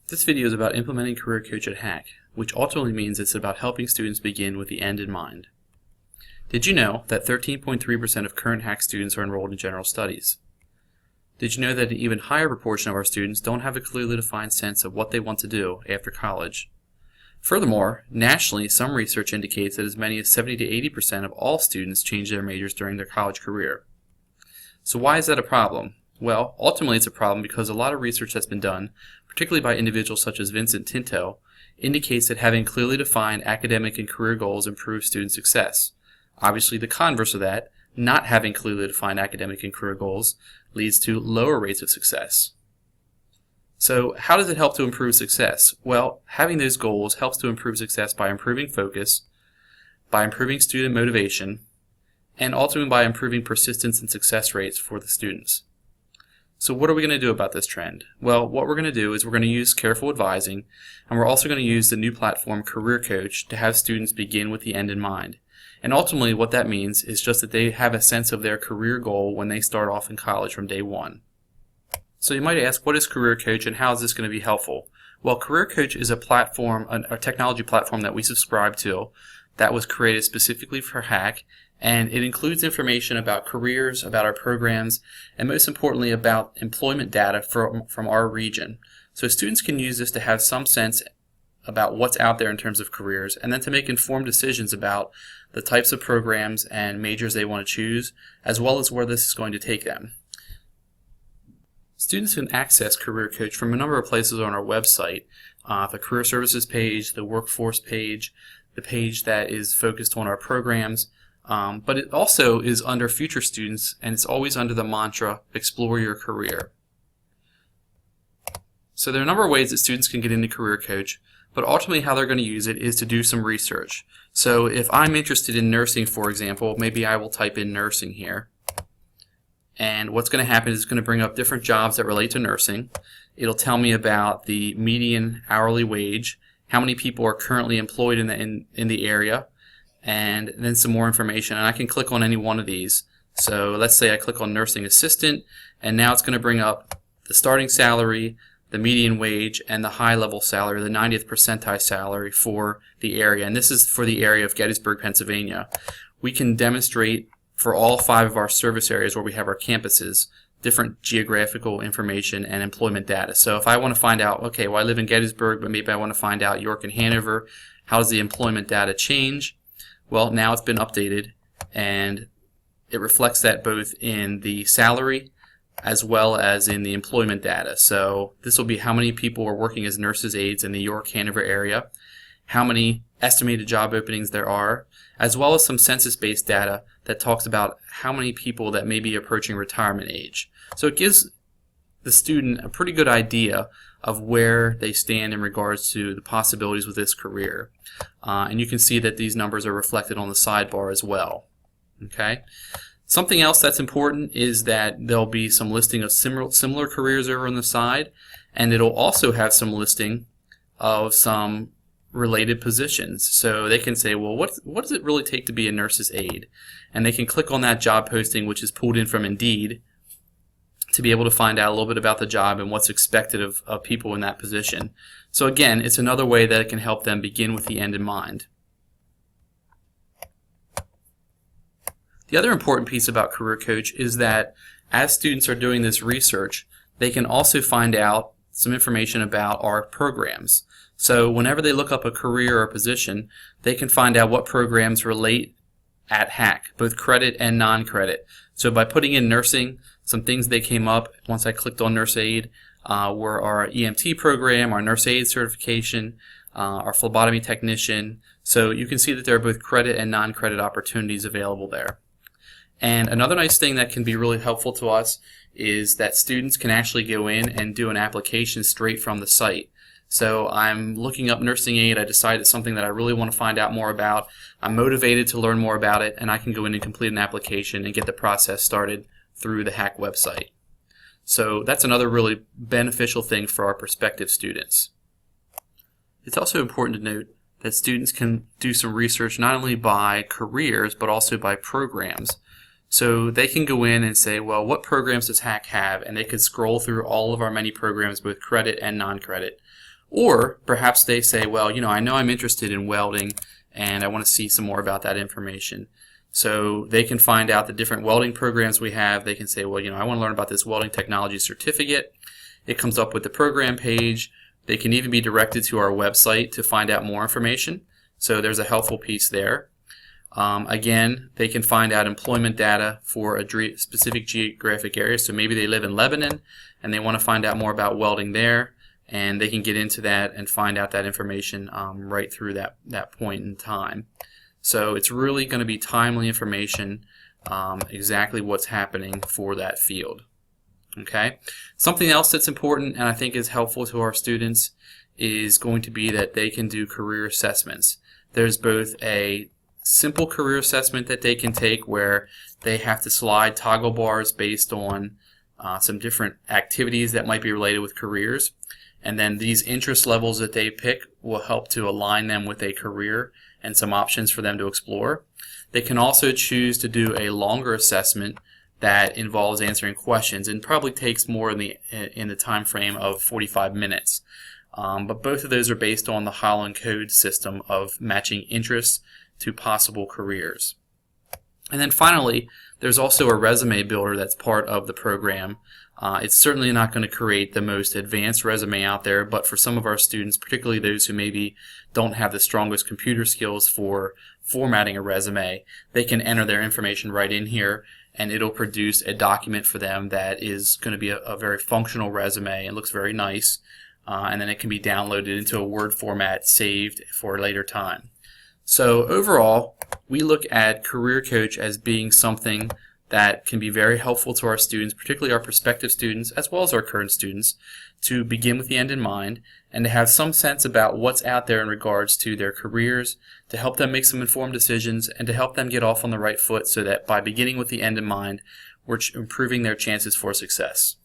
This video is about implementing Career Coach at Hack, which ultimately means it's about helping students begin with the end in mind. Did you know that 13.3% of current Hack students are enrolled in general studies? Did you know that an even higher proportion of our students don't have a clearly defined sense of what they want to do after college? Furthermore, nationally, some research indicates that as many as 70 to 80% of all students change their majors during their college career. So why is that a problem? Well, ultimately it's a problem because a lot of research that's been done, particularly by individuals such as Vincent Tinto, indicates that having clearly defined academic and career goals improves student success. Obviously, the converse of that, not having clearly defined academic and career goals, leads to lower rates of success. So how does it help to improve success? Well, having those goals helps to improve success by improving focus, by improving student motivation, and ultimately by improving persistence and success rates for the students. So what are we going to do about this trend? Well, what we're going to do is we're going to use careful advising, and we're also going to use the new platform Career Coach to have students begin with the end in mind. And ultimately what that means is just that they have a sense of their career goal when they start off in college from day one. So you might ask, what is Career Coach and how is this going to be helpful? Well, Career Coach is a platform, a technology platform that we subscribe to that was created specifically for Hack, and it includes information about careers, about our programs, and most importantly about employment data from our region. So students can use this to have some sense about what's out there in terms of careers, and then to make informed decisions about the types of programs and majors they want to choose, as well as where this is going to take them. Students can access Career Coach from a number of places on our website, the Career Services page, the Workforce page, the page that is focused on our programs, but it also is under Future Students, and it's always under the mantra, Explore Your Career. So there are a number of ways that students can get into Career Coach, but ultimately how they're going to use it is to do some research. So if I'm interested in nursing, for example, maybe I will type in nursing here. And what's going to happen is it's going to bring up different jobs that relate to nursing. It'll tell me about the median hourly wage, how many people are currently employed in the area, and then some more information. And I can click on any one of these. So let's say I click on nursing assistant, and now it's going to bring up the starting salary, the median wage, and the high level salary, the 90th percentile salary for the area. And this is for the area of Gettysburg, Pennsylvania. We can demonstrate for all 5 of our service areas where we have our campuses different geographical information and employment data. So if I want to find out, okay, well I live in Gettysburg, but maybe I want to find out York and Hanover, how does the employment data change? Well, now it's been updated, and it reflects that both in the salary as well as in the employment data. So this will be how many people are working as nurses aides in the York-Hanover area, how many estimated job openings there are, as well as some census-based data that talks about how many people that may be approaching retirement age. So it gives the student a pretty good idea of where they stand in regards to the possibilities with this career. And you can see that these numbers are reflected on the sidebar as well. Okay. Something else that's important is that there'll be some listing of similar careers over on the side, and it'll also have some listing of some related positions. So they can say, well, what does it really take to be a nurse's aide? And they can click on that job posting, which is pulled in from Indeed, to be able to find out a little bit about the job and what's expected of people in that position. So again, it's another way that it can help them begin with the end in mind. The other important piece about Career Coach is that as students are doing this research, they can also find out some information about our programs. So whenever they look up a career or a position, they can find out what programs relate at Hack, both credit and non-credit. So by putting in nursing, some things that came up once I clicked on nurse aid were our EMT program, our nurse aid certification, our phlebotomy technician. So you can see that there are both credit and non-credit opportunities available there. And another nice thing that can be really helpful to us is that students can actually go in and do an application straight from the site. So I'm looking up nursing aid, I decide it's something that I really want to find out more about, I'm motivated to learn more about it, and I can go in and complete an application and get the process started through the Hack website. So that's another really beneficial thing for our prospective students. It's also important to note that students can do some research not only by careers but also by programs. So they can go in and say, well, what programs does Hack have? And they could scroll through all of our many programs, both credit and non-credit. Or perhaps they say, well, I know I'm interested in welding and I want to see some more about that information. So they can find out the different welding programs we have. They can say, well, I want to learn about this welding technology certificate. It comes up with the program page. They can even be directed to our website to find out more information. So there's a helpful piece there. Again, they can find out employment data for a specific geographic area. So maybe they live in Lebanon and they want to find out more about welding there, and they can get into that and find out that information right through that point in time. So it's really going to be timely information, exactly what's happening for that field. Okay. Something else that's important and I think is helpful to our students is going to be that they can do career assessments. There's both a simple career assessment that they can take where they have to slide toggle bars based on some different activities that might be related with careers, and then these interest levels that they pick will help to align them with a career and some options for them to explore. They can also choose to do a longer assessment that involves answering questions and probably takes more in the time frame of 45 minutes. But both of those are based on the Holland Code system of matching interests to possible careers. And then finally, there's also a resume builder that's part of the program. It's certainly not going to create the most advanced resume out there, but for some of our students, particularly those who maybe don't have the strongest computer skills for formatting a resume, they can enter their information right in here and it'll produce a document for them that is going to be a very functional resume and looks very nice, and then it can be downloaded into a Word format saved for a later time. So overall, we look at Career Coach as being something that can be very helpful to our students, particularly our prospective students as well as our current students, to begin with the end in mind and to have some sense about what's out there in regards to their careers, to help them make some informed decisions and to help them get off on the right foot so that by beginning with the end in mind, we're improving their chances for success.